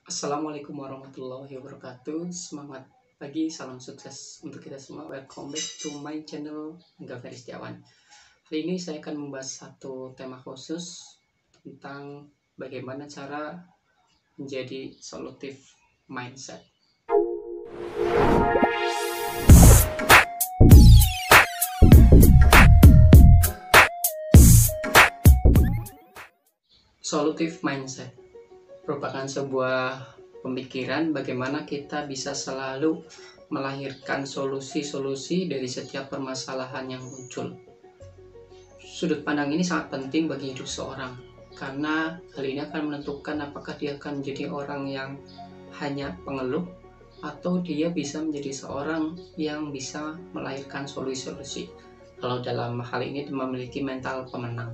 Assalamualaikum warahmatullahi wabarakatuh. Semangat pagi, salam sukses untuk kita semua. Welcome back to my channel Angga Ferry Setiawan. Hari ini saya akan membahas satu tema khusus tentang bagaimana cara menjadi solutif mindset. Solutif mindset merupakan sebuah pemikiran bagaimana kita bisa selalu melahirkan solusi-solusi dari setiap permasalahan yang muncul. Sudut pandang ini sangat penting bagi hidup seorang, karena hal ini akan menentukan apakah dia akan menjadi orang yang hanya pengeluh atau dia bisa menjadi seorang yang bisa melahirkan solusi-solusi. Kalau dalam hal ini memiliki mental pemenang.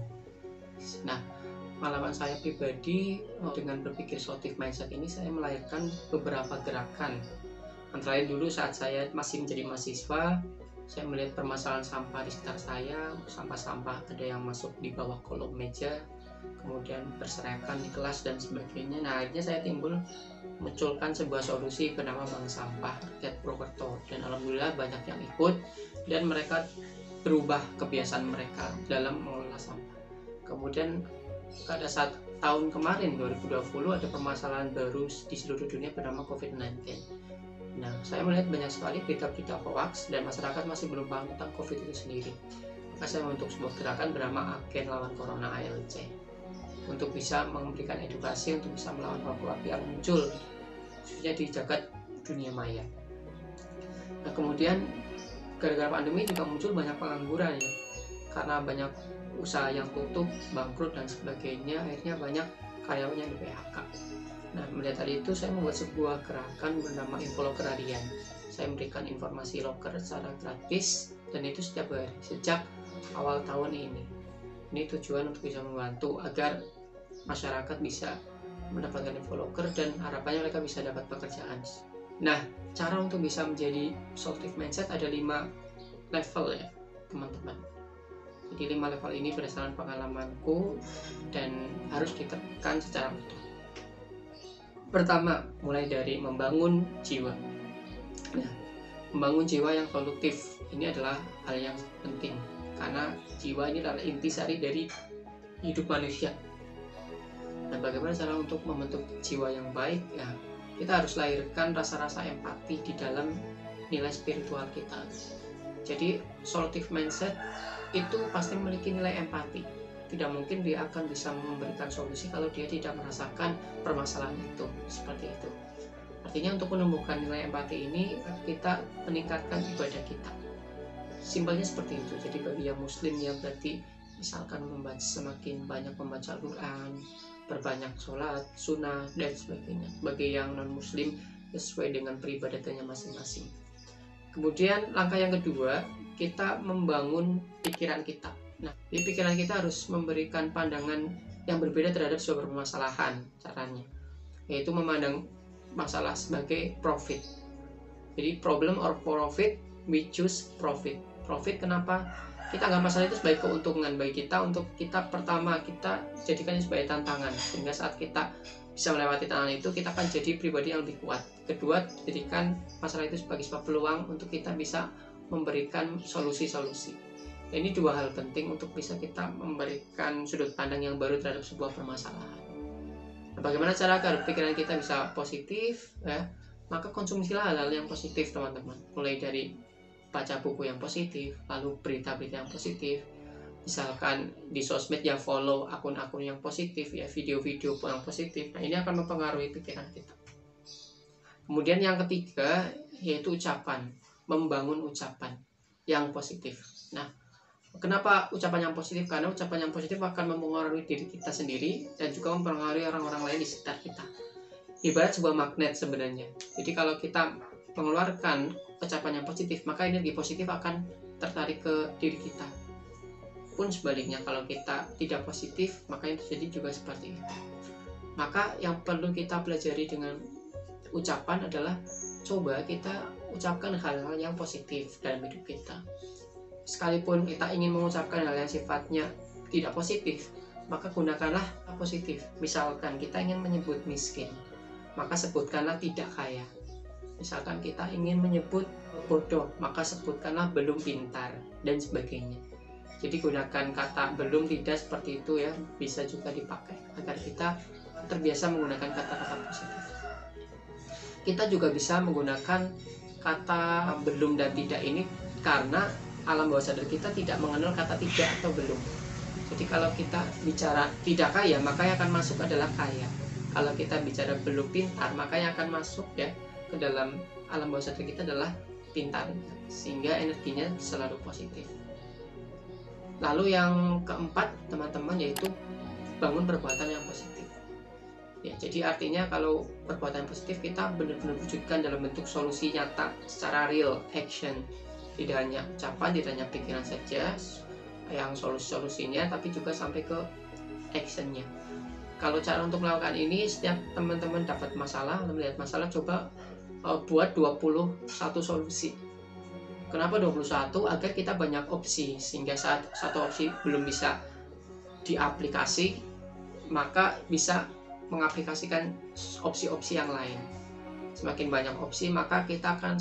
Nah, pengalaman saya pribadi dengan berpikir solutif mindset ini, saya melahirkan beberapa gerakan. Antara lain dulu saat saya masih menjadi mahasiswa, saya melihat permasalahan sampah di sekitar saya, sampah-sampah ada yang masuk di bawah kolom meja, kemudian berserakan di kelas dan sebagainya. Nah, akhirnya saya munculkan sebuah solusi bernama Bank Sampah Rakyat Purwokerto, dan alhamdulillah banyak yang ikut dan mereka berubah kebiasaan mereka dalam mengelola sampah. Kemudian pada saat tahun kemarin 2020 ada permasalahan baru di seluruh dunia bernama COVID-19. Nah, saya melihat banyak sekali berita-berita hoax dan masyarakat masih belum paham tentang COVID itu sendiri. Maka saya membentuk sebuah gerakan bernama Agen Lawan Corona ALC untuk bisa memberikan edukasi untuk bisa melawan hoax yang muncul khususnya di jagat dunia maya. Nah, kemudian gara-gara pandemi juga muncul banyak pengangguran ya, karena banyak usaha yang tutup, bangkrut dan sebagainya, akhirnya banyak karyawan yang di PHK. Nah, melihat hal itu saya membuat sebuah gerakan bernama Infoloker Harian. Saya memberikan informasi loker secara gratis dan itu setiap hari sejak awal tahun ini. Ini tujuan untuk bisa membantu agar masyarakat bisa mendapatkan infoloker dan harapannya mereka bisa dapat pekerjaan. Nah, cara untuk bisa menjadi solutif mindset ada 5 level ya, teman-teman. Jadi 5 level ini berdasarkan pengalamanku dan harus ditekan secara utuh. Pertama, mulai dari membangun jiwa. Nah, membangun jiwa yang solutif ini adalah hal yang penting, karena jiwa ini adalah intisari dari hidup manusia. Dan bagaimana cara untuk membentuk jiwa yang baik? Ya, kita harus lahirkan rasa-rasa empati di dalam nilai spiritual kita. Jadi solutif mindset itu pasti memiliki nilai empati. Tidak mungkin dia akan bisa memberikan solusi kalau dia tidak merasakan permasalahan itu. Seperti itu. Artinya untuk menumbuhkan nilai empati ini, kita meningkatkan ibadah kita. Simpelnya seperti itu. Jadi bagi yang muslim ya berarti misalkan semakin banyak membaca Al-Quran, berbanyak sholat, sunnah dan sebagainya. Bagi yang non muslim sesuai dengan peribadatannya masing-masing. Kemudian langkah yang kedua, kita membangun pikiran kita. Nah, di pikiran kita harus memberikan pandangan yang berbeda terhadap sebuah permasalahan. Caranya yaitu memandang masalah sebagai profit. Jadi problem or profit, we choose profit. Profit kenapa? Kita anggap masalah itu sebagai keuntungan bagi kita, untuk kita pertama kita jadikan sebagai tantangan, sehingga saat kita bisa melewati tantangan itu kita akan jadi pribadi yang lebih kuat. Kedua, jadikan masalah itu sebagai sebuah peluang untuk kita bisa memberikan solusi-solusi. Ini 2 hal penting untuk bisa kita memberikan sudut pandang yang baru terhadap sebuah permasalahan. Nah, bagaimana cara agar pikiran kita bisa positif ya? Maka konsumsilah hal-hal yang positif, teman-teman. Mulai dari baca buku yang positif, lalu berita-berita yang positif. Misalkan di sosmed ya follow akun-akun yang positif ya, video-video yang positif. Nah, ini akan mempengaruhi pikiran kita. Kemudian yang ketiga yaitu ucapan, membangun ucapan yang positif. Nah, kenapa ucapan yang positif? Karena ucapan yang positif akan mempengaruhi diri kita sendiri dan juga mempengaruhi orang-orang lain di sekitar kita. Ibarat sebuah magnet sebenarnya. Jadi kalau kita mengeluarkan ucapan yang positif, maka energi positif akan tertarik ke diri kita. Pun sebaliknya, kalau kita tidak positif, maka yang terjadi juga seperti itu. Maka yang perlu kita pelajari dengan ucapan adalah coba kita ucapkan hal-hal yang positif dalam hidup kita. Sekalipun kita ingin mengucapkan hal yang sifatnya tidak positif, maka gunakanlah positif. Misalkan kita ingin menyebut miskin, maka sebutkanlah tidak kaya. Misalkan kita ingin menyebut bodoh, maka sebutkanlah belum pintar, dan sebagainya. Jadi gunakan kata belum tidak seperti itu ya, bisa juga dipakai agar kita terbiasa menggunakan kata-kata positif. Kita juga bisa menggunakan kata belum dan tidak ini karena alam bawah sadar kita tidak mengenal kata tidak atau belum. Jadi kalau kita bicara tidak kaya, maka yang akan masuk adalah kaya. Kalau kita bicara belum pintar, maka yang akan masuk ya ke dalam alam bawah sadar kita adalah pintar, sehingga energinya selalu positif. Lalu yang keempat teman-teman, yaitu bangun perbuatan yang positif. Ya, jadi artinya kalau perbuatan positif kita benar-benar wujudkan dalam bentuk solusi nyata secara real action, tidak hanya ucapan, tidak hanya pikiran saja yang solusinya, tapi juga sampai ke actionnya. Kalau cara untuk melakukan ini, setiap teman-teman dapat masalah, melihat masalah, coba buat 21 solusi. Kenapa 21? Agar kita banyak opsi, sehingga saat satu opsi belum bisa diaplikasi, maka bisa mengaplikasikan opsi-opsi yang lain. Semakin banyak opsi, maka kita akan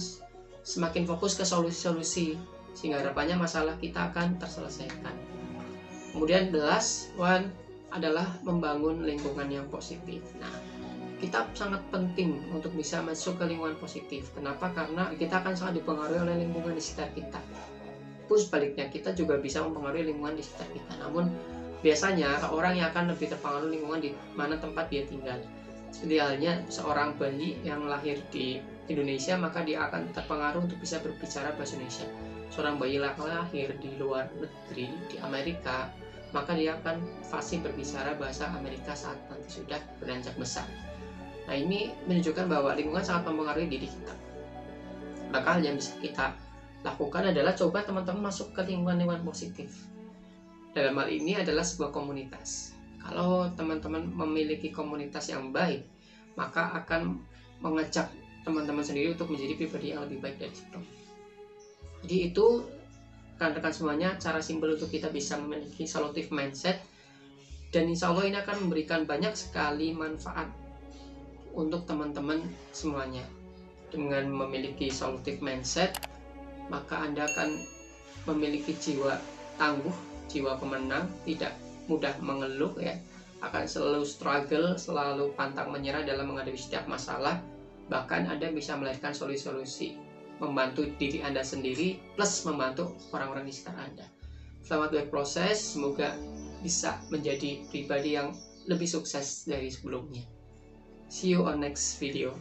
semakin fokus ke solusi-solusi, sehingga harapannya masalah kita akan terselesaikan. Kemudian the last one adalah membangun lingkungan yang positif. Nah, kita sangat penting untuk bisa masuk ke lingkungan positif. Kenapa? Karena kita akan sangat dipengaruhi oleh lingkungan di sekitar kita. Pun sebaliknya, kita juga bisa mempengaruhi lingkungan di sekitar kita. Namun biasanya orang yang akan lebih terpengaruh lingkungan di mana tempat dia tinggal. Seperti halnya seorang bayi yang lahir di Indonesia, maka dia akan terpengaruh untuk bisa berbicara bahasa Indonesia. Seorang bayi lahir di luar negeri, di Amerika, maka dia akan fasih berbicara bahasa Amerika saat nanti sudah beranjak besar. Nah, ini menunjukkan bahwa lingkungan sangat mempengaruhi diri kita. Maka yang bisa kita lakukan adalah coba teman-teman masuk ke lingkungan-lingkungan positif. Dalam hal ini adalah sebuah komunitas. Kalau teman-teman memiliki komunitas yang baik, maka akan mengajak teman-teman sendiri untuk menjadi pribadi yang lebih baik dari situ. Jadi itu rekan-rekan semuanya, cara simpel untuk kita bisa memiliki solutif mindset, dan insya Allah ini akan memberikan banyak sekali manfaat untuk teman-teman semuanya. Dengan memiliki solutif mindset, maka Anda akan memiliki jiwa tangguh, jiwa pemenang, tidak mudah mengeluh ya, akan selalu struggle, selalu pantang menyerah dalam menghadapi setiap masalah. Bahkan Anda bisa melahirkan solusi-solusi, membantu diri Anda sendiri plus membantu orang-orang di sekitar Anda. Selamat berproses, semoga bisa menjadi pribadi yang lebih sukses dari sebelumnya. See you on next video.